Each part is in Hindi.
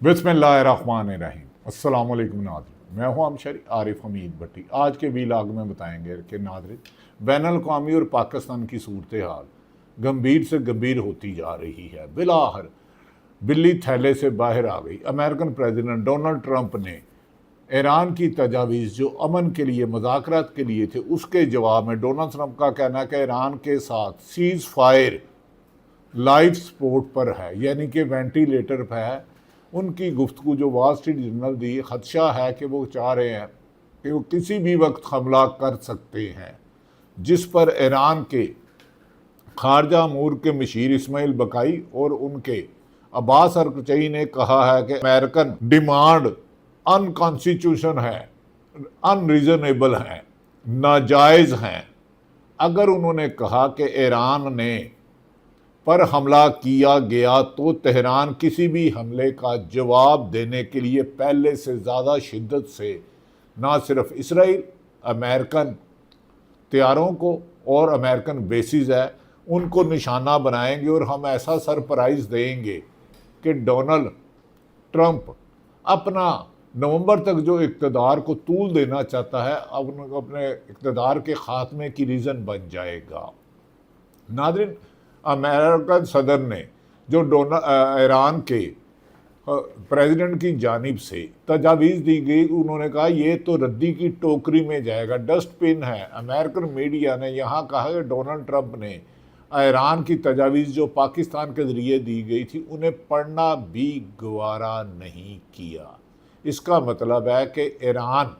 बिस्मिल्लाहिर्रहमानिर्रहीम। अस्सलाम वालेकुम नाज़रीन, मैं हूं हमशरी आरिफ हमीद भट्टी। आज के वीलॉग में बताएंगे कि नाज़रीन, बैनुल अक़वामी और पाकिस्तान की सूरत हाल गंभीर से गंभीर होती जा रही है। बिलाहर बिल्ली थैले से बाहर आ गई। अमेरिकन प्रेसिडेंट डोनाल्ड ट्रंप ने ईरान की तजावीज़ जो अमन के लिए मुज़ाकरात के लिए थे, उसके जवाब में डोनाल्ड ट्रंप का कहना है कि ईरान के साथ सीज़ फायर लाइफ सपोर्ट पर है, यानी कि वेंटिलेटर पर है। उनकी गुफ्तगू जो वॉल स्ट्रीट जर्नल दी, खदशा है कि वो चाह रहे हैं कि वो किसी भी वक्त हमला कर सकते हैं, जिस पर ईरान के खारजा अमूर के मशीर इस्माइल बकाई और उनके अब्बास अरकचई ने कहा है कि अमेरिकन डिमांड अनकॉन्स्टिट्यूशन है, अनरीजनेबल हैं, नाजायज़ हैं। अगर उन्होंने कहा कि ईरान ने पर हमला किया गया तो तेहरान किसी भी हमले का जवाब देने के लिए पहले से ज़्यादा शिद्दत से ना सिर्फ इसराइल, अमेरिकन तैयारों को और अमेरिकन बेसिस है उनको निशाना बनाएंगे, और हम ऐसा सरप्राइज़ देंगे कि डोनाल्ड ट्रंप अपना नवंबर तक जो इक़्तिदार को तूल देना चाहता है, अब अपने इक़्तिदार के ख़ात्मे की रीज़न बन जाएगा। नाज़रीन, अमेरिकन सदर ने जो ईरान के प्रेसिडेंट की जानिब से तजावीज़ दी गई, उन्होंने कहा ये तो रद्दी की टोकरी में जाएगा, डस्टबिन है। अमेरिकन मीडिया ने यहाँ कहा कि डोनाल्ड ट्रंप ने ईरान की तजावीज़ जो पाकिस्तान के ज़रिए दी गई थी उन्हें पढ़ना भी गवारा नहीं किया। इसका मतलब है कि ईरान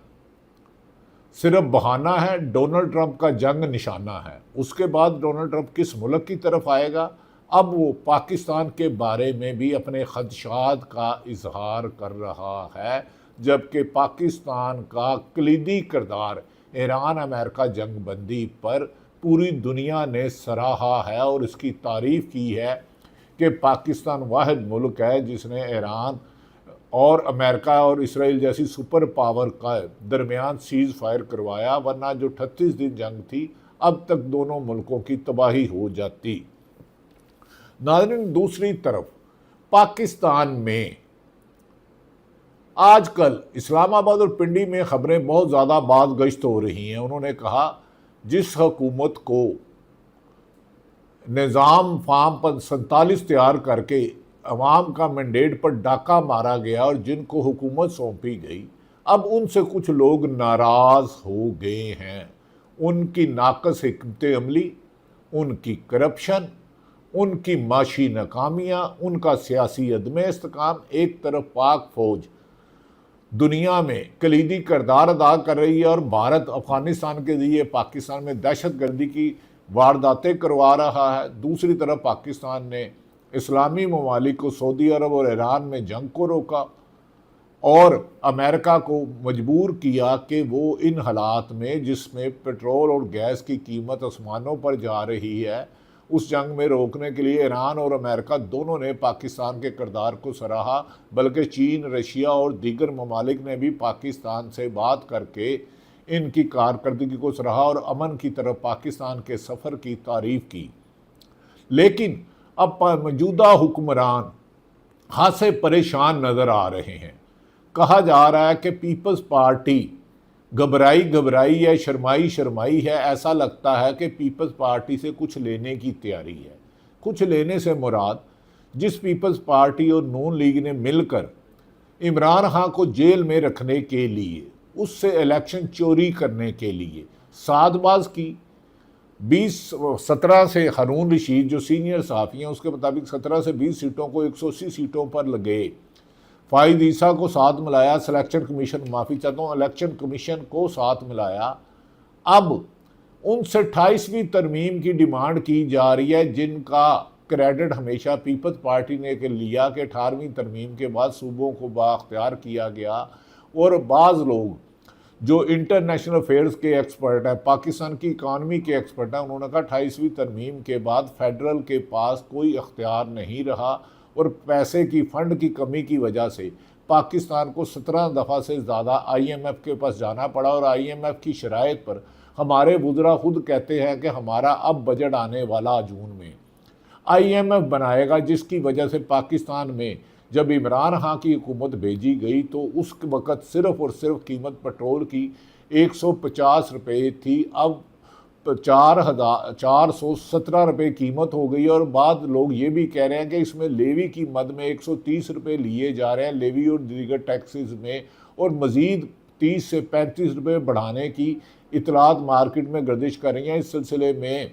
सिर्फ बहाना है, डोनाल्ड ट्रंप का जंग निशाना है। उसके बाद डोनाल्ड ट्रंप किस मुल्क की तरफ आएगा, अब वो पाकिस्तान के बारे में भी अपने खदशात का इजहार कर रहा है, जबकि पाकिस्तान का कलीदी किरदार ईरान अमेरिका जंग बंदी पर पूरी दुनिया ने सराहा है और इसकी तारीफ़ की है कि पाकिस्तान वाहिद मुल्क है जिसने ईरान और अमेरिका और इसराइल जैसी सुपर पावर का दरमियान सीज़ फायर करवाया, वरना जो 38 दिन जंग थी अब तक दोनों मुल्कों की तबाही हो जाती। नाज़रीन, दूसरी तरफ पाकिस्तान में आजकल इस्लामाबाद और पिंडी में खबरें बहुत ज़्यादा बात गश्त हो रही हैं। उन्होंने कहा जिस हुकूमत को निज़ाम फार्म पर 47 तैयार करके अवाम का मैंडेट पर डाका मारा गया और जिनको हुकूमत सौंपी गई, अब उनसे कुछ लोग नाराज़ हो गए हैं। उनकी नाकस हिकमत अमली, उनकी करप्शन, उनकी माशी नाकामियाँ, उनका सियासी अदम इस्तेकाम। एक तरफ पाक फ़ौज दुनिया में कलीदी किरदार अदा कर रही है और भारत अफ़गानिस्तान के ज़रिए पाकिस्तान में दहशत गर्दी की वारदातें करवा रहा है। दूसरी तरफ पाकिस्तान ने इस्लामी ममालिक को, सऊदी अरब और ईरान में जंग को रोका और अमेरिका को मजबूर किया कि वो इन हालात में जिसमें पेट्रोल और गैस की कीमत आसमानों पर जा रही है, उस जंग में रोकने के लिए ईरान और अमेरिका दोनों ने पाकिस्तान के किरदार को सराहा। बल्कि चीन, रशिया और दीगर ममालिक ने भी पाकिस्तान से बात करके इनकी कारकर्दगी को सराहा और अमन की तरफ पाकिस्तान के सफ़र की तारीफ़ की। लेकिन अब मौजूदा हुक्मरान खासे परेशान नज़र आ रहे हैं। कहा जा रहा है कि पीपल्स पार्टी घबराई है, शर्माई है। ऐसा लगता है कि पीपल्स पार्टी से कुछ लेने की तैयारी है। कुछ लेने से मुराद जिस पीपल्स पार्टी और नून लीग ने मिलकर इमरान खान को जेल में रखने के लिए, उससे इलेक्शन चोरी करने के लिए सादबाज की 17 से हारून रशीद जो सीनियर सहाफ़ी हैं उसके मुताबिक 17 से 20 सीटों को 180 सीटों पर लगे। फ़ाइज़ ईसा को साथ मिलाया, सिलेक्शन कमीशन, माफ़ी चाहता हूँ, इलेक्शन कमीशन को साथ मिलाया। अब उनसे 28वीं तरमीम की डिमांड की जा रही है, जिनका क्रेडिट हमेशा पीपल्स पार्टी ने लिया कि 18वीं तरमीम के बाद सूबों को बाख्तियार किया गया। और बाज़ लोग जो इंटरनेशनल अफेयर्स के एक्सपर्ट हैं, पाकिस्तान की इकानमी के एक्सपर्ट हैं, उन्होंने कहा 28वीं तरमीम के बाद फेडरल के पास कोई अख्तियार नहीं रहा और पैसे की फ़ंड की कमी की वजह से पाकिस्तान को 17 दफ़ा से ज़्यादा IMF के पास जाना पड़ा। और IMF की शराइत पर हमारे वुज़रा खुद कहते हैं कि हमारा अब बजट आने वाला जून में IMF बनाएगा, जिसकी वजह से पाकिस्तान में जब इमरान खान की हुकूमत भेजी गई तो उस वक़्त सिर्फ़ और सिर्फ कीमत पेट्रोल की 150 रुपये थी, अब 4,417 रुपये कीमत हो गई। और बाद लोग ये भी कह रहे हैं कि इसमें लेवी की मद में 130 रुपये लिए जा रहे हैं, लेवी और दीगर टैक्सेस में, और मज़ीद 30 से 35 रुपये बढ़ाने की इतलात मार्केट में गर्दिश कर रही हैं। इस सिलसिले में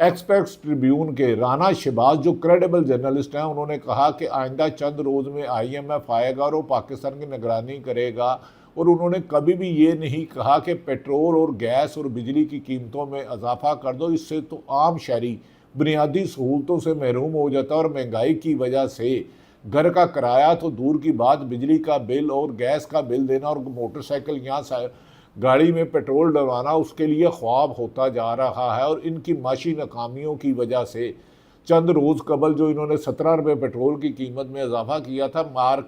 एक्सप्रेस ट्रिब्यून के राना शहबाज जो क्रेडिबल जर्नलिस्ट हैं, उन्होंने कहा कि आइंदा चंद रोज़ में IMF आएगा और वो पाकिस्तान की निगरानी करेगा। और उन्होंने कभी भी ये नहीं कहा कि पेट्रोल और गैस और बिजली की कीमतों में इजाफा कर दो, इससे तो आम शहरी बुनियादी सहूलतों से महरूम हो जाता है। और महंगाई की वजह से घर का किराया तो दूर की बात, बिजली का बिल और गैस का बिल देना और मोटरसाइकिल यहाँ गाड़ी में पेट्रोल डलवाना उसके लिए ख्वाब होता जा रहा है। और इनकी माशी नाकामियों की वजह से चंद रोज़ कबल जो इन्होंने 17 रुपये पेट्रोल की कीमत में इजाफा किया था,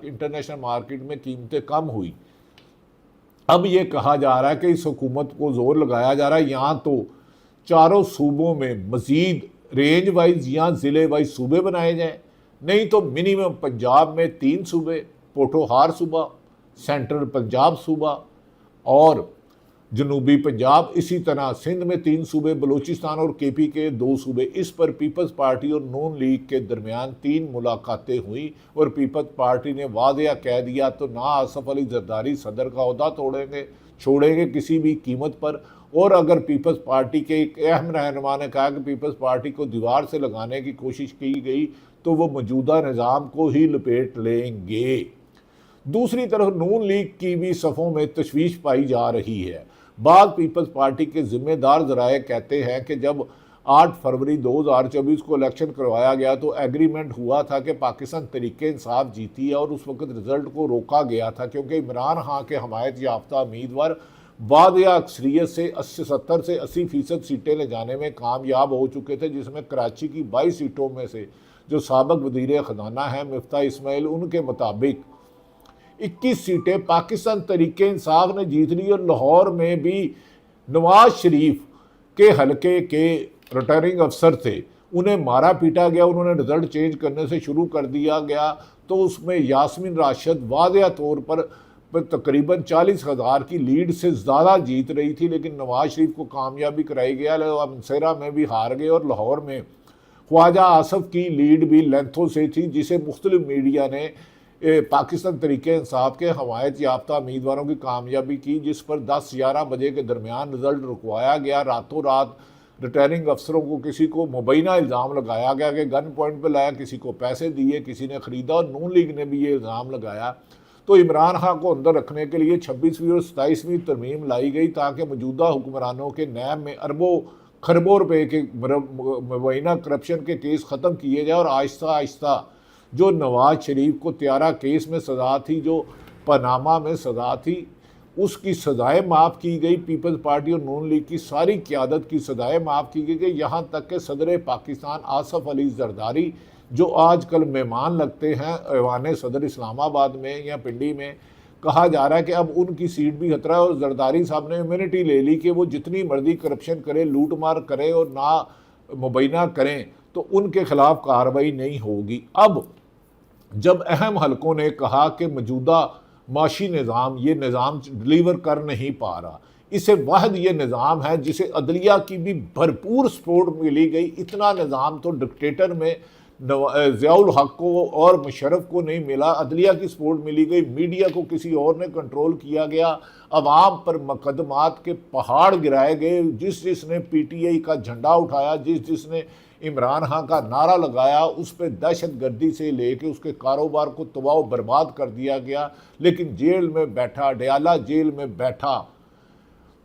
इंटरनेशनल मार्केट में कीमतें कम हुई। अब ये कहा जा रहा है कि इस हुकूमत को ज़ोर लगाया जा रहा है यहाँ तो चारों सूबों में मज़ीद रेंज वाइज या ज़िले वाइज सूबे बनाए जाएँ, नहीं तो मिनिमम पंजाब में 3 सूबे, पोठोहार सूबा, सेंट्रल पंजाब सूबा और जनूबी पंजाब, इसी तरह सिंध में 3 सूबे, बलूचिस्तान और KP के 2 सूबे। इस पर पीपल्स पार्टी और नून लीग के दरमियान 3 मुलाकातें हुई और पीपल्स पार्टी ने वादिया कह दिया तो ना आसफ अली जरदारी सदर का ओहदा छोड़ेंगे किसी भी कीमत पर। और अगर पीपल्स पार्टी के एक अहम रहनुमा ने कहा कि पीपल्स पार्टी को दीवार से लगाने की कोशिश की गई तो वो मौजूदा निज़ाम को ही लपेट लेंगे। दूसरी तरफ नून लीग की भी सफ़ों में तशवीश पाई जा रही है। बाद पीपल्स पार्टी के जिम्मेदार ज़राए कहते हैं कि जब 8 फरवरी 2024 को इलेक्शन करवाया गया तो एग्रीमेंट हुआ था कि पाकिस्तान तरीके इंसाफ जीती है और उस वक्त रिज़ल्ट को रोका गया था क्योंकि इमरान खान के हमायत याफ्ता उम्मीदवार वादिया अक्सरियत से 70 से 80% सीटें ले जाने में कामयाब हो चुके थे, जिसमें कराची की 22 सीटों में से जो साबिक वज़ीर ख़जाना है मिफ्ता इस्माइल, उनके मुताबिक 21 सीटें पाकिस्तान तरीके इंसाफ ने जीत ली। और लाहौर में भी नवाज शरीफ के हलके के रिटर्निंग अफसर थे, उन्हें मारा पीटा गया, उन्होंने रिजल्ट चेंज करने से शुरू कर दिया गया। तो उसमें यास्मीन राशिद वादिया तौर पर तकरीबन 40,000 की लीड से ज़्यादा जीत रही थी, लेकिन नवाज शरीफ को कामयाबी कराई गया। मनसेरा में भी हार गए और लाहौर में ख्वाजा आसफ की लीड भी लेंथों से थी, जिसे मुख्तलिफ मीडिया ने पाकिस्तान तरीके इंसाफ के हमायत याफ्ता उम्मीदवारों की कामयाबी की, जिस पर 10-11 बजे के दरमियान रिजल्ट रुकवाया गया। रातों रात रिटर्निंग अफसरों को किसी को मुबैना इल्ज़ाम लगाया गया कि गन पॉइंट पर लाया, किसी को पैसे दिए, किसी ने ख़रीदा, और नून लीग ने भी ये इल्ज़ाम लगाया। तो इमरान खान को अंदर रखने के लिए 26वीं और 27वीं तरमीम लाई गई ताकि मौजूदा हुक्मरानों के नैब में अरबों खरबों रुपए के मुबैना करप्शन के केस ख़त्म किए जाए और आहिस्ता आहिस्ता जो नवाज शरीफ को त्यारा केस में सज़ा थी, जो पनामा में सज़ा थी, उसकी सज़ाएँ माफ़ की गई। पीपल्स पार्टी और नून लीग की सारी क़यादत की सज़ाएँ माफ़ की गई, यहाँ तक कि सदर पाकिस्तान आसफ अली जरदारी जो आजकल मेहमान लगते हैं ऐवान सदर इस्लामाबाद में या पिंडी में, कहा जा रहा है कि अब उनकी सीट भी खतरा है। और जरदारी साहब ने इम्यूनिटी ले ली कि वो जितनी मर्जी करप्शन करे, लूट मार करें और ना मुबैना करें तो उनके खिलाफ कार्रवाई नहीं होगी। अब जब अहम हलकों ने कहा कि मौजूदा माशी निज़ाम ये निज़ाम डिलीवर कर नहीं पा रहा, इसे वाहद ये निज़ाम है जिसे अदलिया की भी भरपूर सपोर्ट मिली गई। इतना निज़ाम तो डिक्टेटर में ज़ियाउल हक को और मुशर्रफ को नहीं मिला, अदलिया की सपोर्ट मिली गई, मीडिया को किसी और ने कंट्रोल किया गया, अवाम पर मुकदमात के पहाड़ गिराए गए। जिसने PTI का झंडा उठाया, जिसने इमरान खान का नारा लगाया, उस पर दहशत गर्दी से लेके उसके कारोबार को तबाह बर्बाद कर दिया गया। लेकिन जेल में बैठा, डयाला जेल में बैठा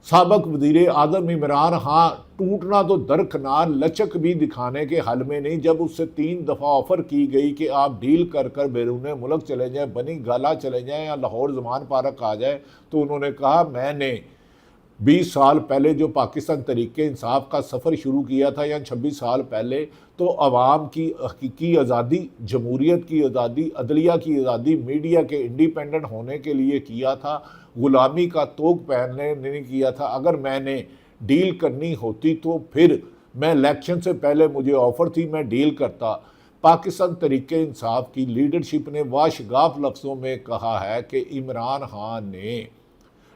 साबिक वज़ीर आज़म इमरान खान टूटना तो दरकनार, लचक भी दिखाने के हल में नहीं। जब उससे 3 दफ़ा ऑफ़र की गई कि आप डील कर कर बैरून मुल्क चले जाएँ, बनी गाला चले जाएँ या लाहौर ज़मान पार्क आ जाए, तो उन्होंने कहा मैंने 20 साल पहले जो पाकिस्तान तरीके इंसाफ का सफ़र शुरू किया था या 26 साल पहले, तो अवाम की हकीकी आज़ादी, जमहूरियत की आज़ादी, अदलिया की आज़ादी, मीडिया के इंडिपेंडेंट होने के लिए किया था, ग़ुलामी का तोग पहनने नहीं किया था। अगर मैंने डील करनी होती तो फिर मैं इलेक्शन से पहले मुझे ऑफ़र थी, मैं डील करता। पाकिस्तान तरीके इंसाफ की लीडरशिप ने वाशगाफ लफ्ज़ों में कहा है कि इमरान खान ने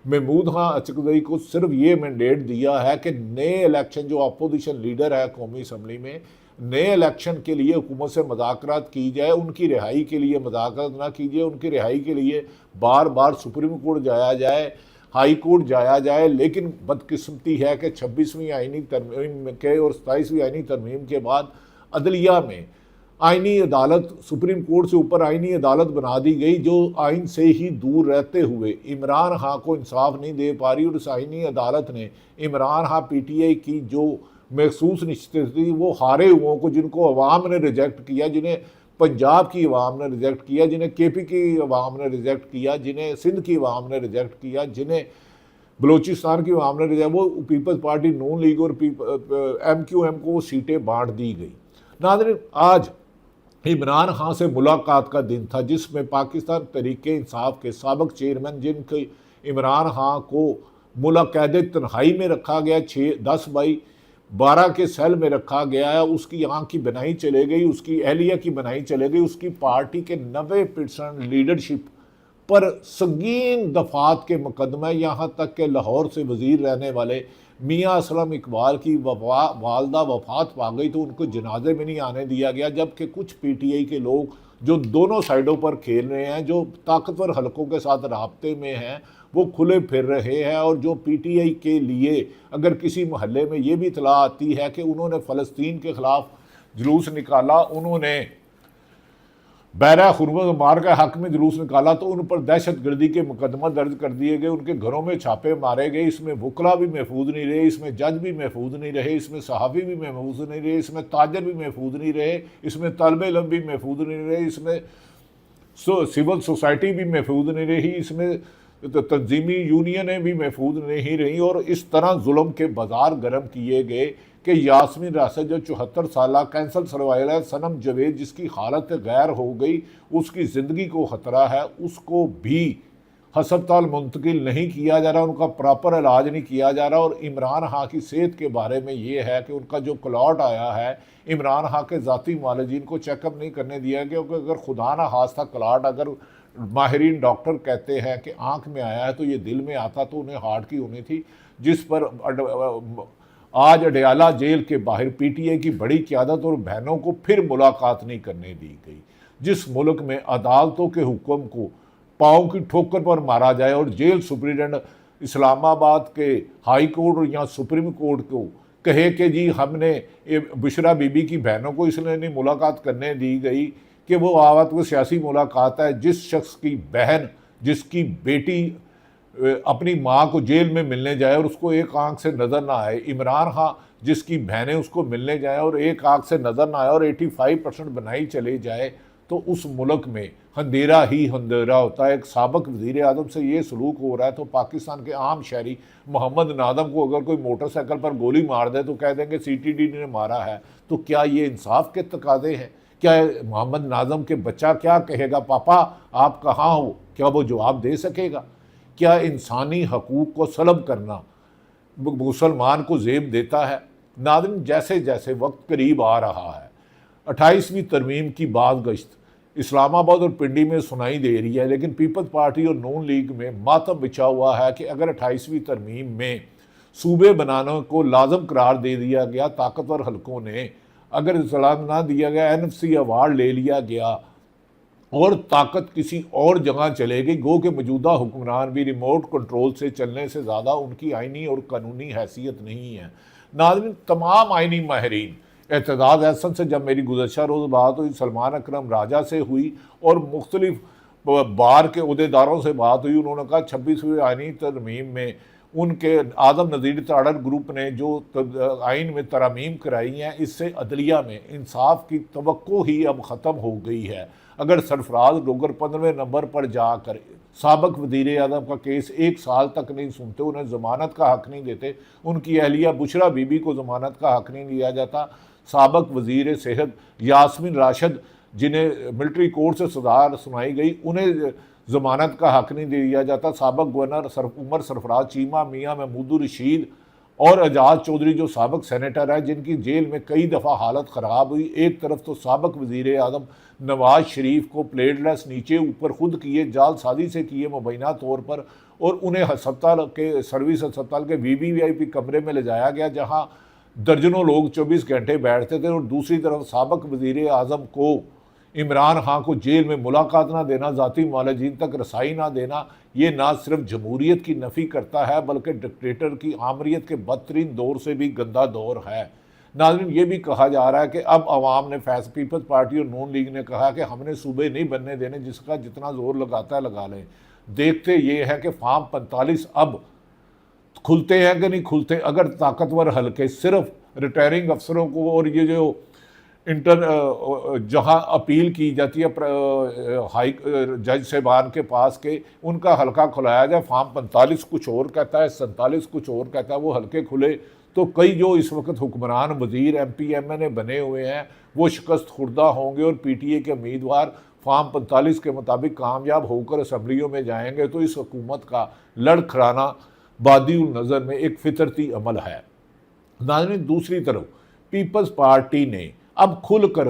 महमूद खान अचकज़ई को सिर्फ ये मैंडेट दिया है कि नए इलेक्शन, जो अपोजिशन लीडर है कौमी असम्बली में, नए इलेक्शन के लिए हुकूमत से मुज़ाकरात की जाए, उनकी रिहाई के लिए मुज़ाकरात ना कीजिए, उनकी रिहाई के लिए बार बार सुप्रीम कोर्ट जाया जाए, हाई कोर्ट जाया जाए। लेकिन बदकिस्मती है कि 26वीं आइनी तरमीम के और 27वीं आइनी तरमीम के बाद अदलिया में आइनी अदालत, सुप्रीम कोर्ट से ऊपर आइनी अदालत बना दी गई, जो आइन से ही दूर रहते हुए इमरान खान को इंसाफ नहीं दे पा रही। और इस आइनी अदालत ने इमरान खान PTI की जो महसूस निश्चित थी, वो हारे हुओं को, जिनको अवाम ने रिजेक्ट किया, जिन्हें पंजाब की अवाम ने रिजेक्ट किया, जिन्हें KP की अवाम ने रिजेक्ट किया, जिन्हें सिंध की अवाम ने रिजेक्ट किया, जिन्हें बलूचिस्तान की अवाम ने रिजेक्ट, वो पीपल्स पार्टी, नून लीग और MQM को सीटें बांट दी गई। नाज़रीन, आज इमरान खान से मुलाकात का दिन था, जिसमें पाकिस्तान तहरीक इंसाफ के साबिक चेयरमैन, जिनके इमरान खान को मुलाक़ैद तन्हाई में रखा गया, 10/12 के सेल में रखा गया है, उसकी आँख की बनाई चले गई, उसकी अहलिया की बनाई चले गई, उसकी पार्टी के 90% लीडरशिप पर संगीन दफात के मुकदमे, यहाँ तक कि लाहौर से वज़ीर रहने वाले मियाँ असलम इकबाल की वालदा वफात पा गई तो उनको जनाजे में नहीं आने दिया गया, जबकि कुछ PTI के लोग जो दोनों साइडों पर खेल रहे हैं, जो ताकतवर हलकों के साथ राब्ते में हैं, वो खुले फिर रहे हैं। और जो PTI के लिए अगर किसी महल्ले में ये भी इतला आती है कि उन्होंने फ़लस्तीन के ख़िलाफ़ जुलूस निकाला, उन्होंने बैरा खुरमार के हक में जुलूस निकाला, तो उन पर दहशत गर्दी के मुकदमा दर्ज कर दिए गए, उनके घरों में छापे मारे गए। इसमें वकला भी महफूज नहीं रहे, इसमें जज भी महफूज नहीं रहे, इसमें सहाफ़ी भी महफूज नहीं रहे, इसमें ताजर भी महफूज नहीं रहे, इसमें तलब इल्म भी महफूज नहीं रहे, इसमें सिविल सोसाइटी भी महफूज नहीं रही, इसमें तंजीमी यूनियनें भी महफूज नहीं रही। और इस तरह जुल्म के बाजार गर्म किए गए कि यास्मीन राशिद, जो 74 साल कैंसर सर्वाइवल है, सनम जवेद जिसकी हालत गैर हो गई, उसकी ज़िंदगी को ख़तरा है, उसको भी हस्पताल मुंतकिल नहीं किया जा रहा, उनका प्रॉपर इलाज नहीं किया जा रहा। और इमरान खान की सेहत के बारे में ये है कि उनका जो क्लॉट आया है, इमरान खान के ज़ाती मालिजीन को चेकअप नहीं करने दिया गया, क्योंकि अगर खुदा ना खास्ता क्लॉट, अगर माहिरीन डॉक्टर कहते हैं कि आँख में आया है तो ये दिल में आता, तो उन्हें हार्ट की होनी थी। जिस पर आज अडयाला जेल के बाहर PTI की बड़ी क़यादत और बहनों को फिर मुलाकात नहीं करने दी गई। जिस मुल्क में अदालतों के हुक्म को पाँव की ठोकर पर मारा जाए और जेल सुप्रिटेंडेंट इस्लामाबाद के हाई कोर्ट और या सुप्रीम कोर्ट को कहे कि जी हमने बुशरा बीबी की बहनों को इसलिए नहीं मुलाकात करने दी गई कि वो आवत को सियासी मुलाकात है। जिस शख्स की बहन, जिसकी बेटी अपनी माँ को जेल में मिलने जाए और उसको एक आंख से नज़र ना आए, इमरान खान जिसकी बहनें उसको मिलने जाए और एक आंख से नज़र ना आए और 85% बनाई चले जाए, तो उस मुल्क में अंधेरा ही अंधेरा होता है। एक साबिक वज़ीर आज़म से ये सलूक हो रहा है तो पाकिस्तान के आम शहरी मोहम्मद नादम को अगर कोई मोटरसाइकिल पर गोली मार दे तो कह देंगे CTD ने मारा है। तो क्या ये इंसाफ के तकाज़े हैं? क्या मोहम्मद नादम के बच्चा क्या कहेगा, पापा आप कहाँ हो? क्या वो जवाब दे सकेगा? क्या इंसानी हकूक़ को सलब करना मुसलमान को ज़ेब देता है? नाज़रीन, जैसे जैसे वक्त करीब आ रहा है, 28वीं तरमीम की बाद गश्त इस्लामाबाद और पिंडी में सुनाई दे रही है, लेकिन पीपल्स पार्टी और नून लीग में मातम बिछा हुआ है कि अगर 28वीं तरमीम में सूबे बनाने को लाजम करार दे दिया गया, ताकतवर हलकों ने अगर इस्लाम ना दिया गया, NFC अवार्ड ले लिया गया और ताकत किसी और जगह चले गई, गो के मौजूदा हुक्मरान भी रिमोट कंट्रोल से चलने से ज़्यादा उनकी आइनी और कानूनी हैसियत नहीं है। नाज़रीन, तमाम आइनी माहिरीन, एतजाज़ एहसन से जब मेरी गुज़श्ता रोज़ बात हुई, सलमान अकरम राजा से हुई और मुख्तलिफ बार के अहदेदारों से बात हुई, उन्होंने कहा 26वीं आइनी तरमीम में उनके आदम नज़ीर ताड़र ग्रुप ने जो आइन में तरामीम कराई हैं, इससे अदलिया में इंसाफ की तवक्को ही अब ख़त्म हो गई है। अगर सरफराज डोगर 15वें नंबर पर जाकर साबिक वज़ीर आज़म का केस 1 साल तक नहीं सुनते, उन्हें ज़मानत का हक़ नहीं देते, उनकी अहलिया बुशरा बीबी को ज़मानत का हक़ नहीं दिया जाता, साबिक वज़ीर सेहत यास्मीन राशिद जिन्हें मिलिट्री कोर्ट से सज़ा सुनाई गई, उन्हें ज़मानत का हक़ नहीं दिया जाता, साबिक गवर्नर उमर सरफराज चीमा, मियाँ महमूद रशीद और एजाज चौधरी जो साबिक सेनेटर है, जिनकी जेल में कई दफ़ा हालत ख़राब हुई। एक तरफ तो साबिक वज़ीर आज़म नवाज शरीफ को प्लेटलेस नीचे ऊपर खुद किए, जालसाजी से किए मुबैना तौर पर, और उन्हें अस्पताल के सर्विस अस्पताल के वीवीआईपी कमरे में ले जाया गया जहां दर्जनों लोग 24 घंटे बैठते थे। और दूसरी तरफ साबिक वज़ीर आज़म को इमरान खान को जेल में मुलाकात ना देना, ज़ाती मुआलजीन तक रसाई ना देना, ये ना सिर्फ जमहूरियत की नफ़ी करता है बल्कि डिक्टेटर की आमरीत के बदतरीन दौर से भी गंदा दौर है। नाज़रीन, ये भी कहा जा रहा है कि अब अवाम ने पीपल्स पार्टी और नून लीग ने कहा कि हमने सूबे नहीं बनने देने, जिसका जितना जोर लगाता है लगा लें। देखते ये है कि फार्म 45 अब खुलते हैं कि नहीं खुलते। अगर ताकतवर हल्के सिर्फ रिटायरिंग अफसरों को और ये जो जहां अपील की जाती है हाई जज साहबान के पास के, उनका हल्का खुलाया जाए। फार्म 45 कुछ और कहता है, 47 कुछ और कहता है, वो हल्के खुले तो कई जो इस वक्त हुक्मरान वजीर MP MNA बने हुए हैं वो शिकस्त खुर्दा होंगे और PTA के उम्मीदवार फार्म 45 के मुताबिक कामयाब होकर असम्बलियों में जाएंगे। तो इस हुकूमत का लड़खड़ाना बादी नज़र में एक फितरती अमल है। नाज़रीन, दूसरी तरफ पीपल्स पार्टी ने अब खुलकर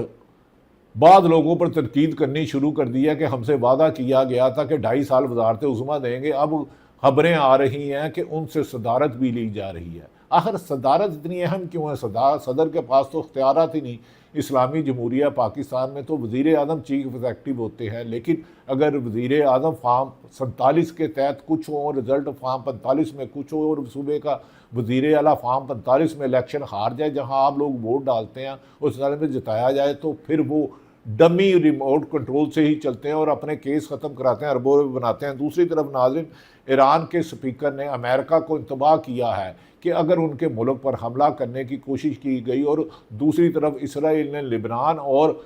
बाद लोगों पर तनकीद करनी शुरू कर दी है कि हमसे वादा किया गया था कि 2.5 साल वजारत उज़्मा देंगे। अब खबरें आ रही हैं कि उनसे सदारत भी ली जा रही है। आखिर सदारत इतनी अहम क्यों है? सदर के पास तो इख्तियारात ही नहीं। इस्लामी जमहूरिया पाकिस्तान में तो वज़ीर आज़म चीफ एग्जेक्टिव होते हैं, लेकिन अगर वज़ीर आज़म फार्म 47 के तहत कुछ हो और रिजल्ट फार्म 45 में कुछ हो और सूबे का वज़ीर आला फार्म 45 में इलेक्शन हार जाए जहां आप लोग वोट डालते हैं, उस साल में जिताया जाए, तो फिर वो डमी रिमोट कंट्रोल से ही चलते हैं और अपने केस ख़त्म कराते हैं, अरबों रुपए बनाते हैं। दूसरी तरफ नाज़रीन, ईरान के स्पीकर ने अमेरिका को इंतबाह किया है कि अगर उनके मुल्क पर हमला करने की कोशिश की गई, और दूसरी तरफ इसराइल ने लिबनान और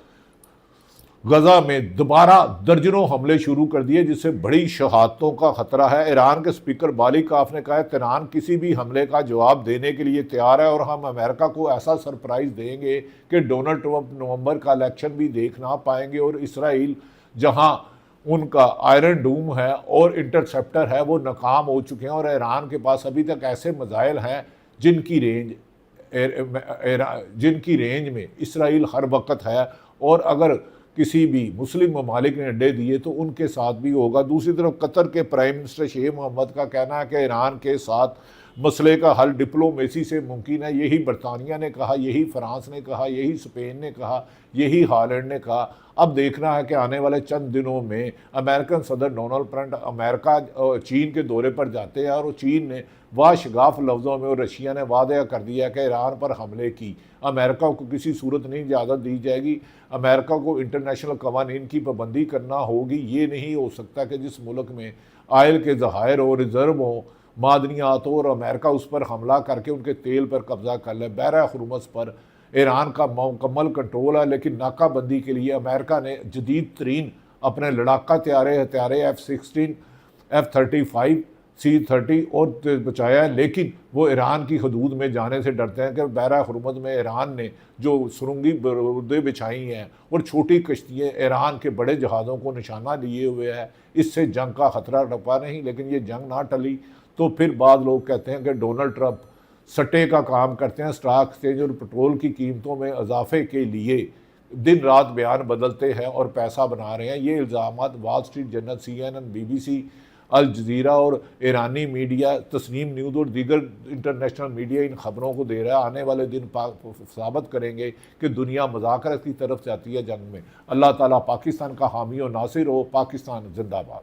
गजा में दोबारा दर्जनों हमले शुरू कर दिए, जिससे बड़ी शहादतों का खतरा है। ईरान के स्पीकर बालिकाफ ने कहा है तेहरान किसी भी हमले का जवाब देने के लिए तैयार है और हम अमेरिका को ऐसा सरप्राइज देंगे कि डोनाल्ड ट्रंप नवंबर का इलेक्शन भी देख ना पाएंगे। और इसराइल जहां उनका आयरन डूम है और इंटरसेप्टर है वो नाकाम हो चुके हैं, और ईरान के पास अभी तक ऐसे मिसाइल हैं जिनकी रेंज में इसराइल हर वक्त है, और अगर किसी भी मुस्लिम ममालिक ने अड्डे दिए तो उनके साथ भी होगा। दूसरी तरफ कतर के प्राइम मिनिस्टर शेख मोहम्मद का कहना है कि ईरान के साथ मसले का हल डिप्लोमेसी से मुमकिन है। यही बरतानिया ने कहा, यही फ्रांस ने कहा, यही स्पेन ने कहा, यही हॉलैंड ने कहा। अब देखना है कि आने वाले चंद दिनों में अमेरिकन सदर डोनाल्ड ट्रंप अमेरिका चीन के दौरे पर जाते हैं, और चीन ने वाशगाफ लफ्ज़ों में और रशिया ने वादा कर दिया कि ईरान पर हमले की अमेरिका को किसी सूरत नहीं इजाज़त दी जाएगी। अमेरिका को इंटरनेशनल कवानीन की पाबंदी करना होगी। ये नहीं हो सकता कि जिस मुल्क में आयल के ज़खायर और रिजर्व हों, मादनियात और अमेरिका उस पर हमला करके उनके तेल पर कब्जा कर ले। बहरा हुर्मुज़ पर ईरान का मुकम्मल कंट्रोल है, लेकिन नाकाबंदी के लिए अमेरिका ने जदीद तरीन अपने लड़ाका हथियारे F-16, F-35, C-30 और बचाया है, लेकिन वो ईरान की हदूद में जाने से डरते हैं कि बहरा हुर्मुज़ में ईरान ने जो सुरंगी बरूदें बिछाई हैं और छोटी कश्तियाँ ईरान के बड़े जहाज़ों को निशाना लिए हुए है। इससे जंग का ख़तरा टपा नहीं, लेकिन ये जंग ना टली तो फिर बाद लोग कहते हैं कि डोनाल्ड ट्रंप सट्टे का काम करते हैं, स्टॉक एक्सचेंज और पेट्रोल की कीमतों में इजाफे के लिए दिन रात बयान बदलते हैं और पैसा बना रहे हैं। ये इल्ज़ामात Wall Street Journal, CNN, BBC, Al Jazeera और ईरानी मीडिया, तस्नीम न्यूज़ और दीगर इंटरनेशनल मीडिया इन खबरों को दे रहा है। आने वाले दिन साबित करेंगे कि दुनिया मुज़ाकरत की तरफ जाती है जंग में। अल्लाह ताला पाकिस्तान का हामी और नासिर हो। पाकिस्तान जिंदाबाद।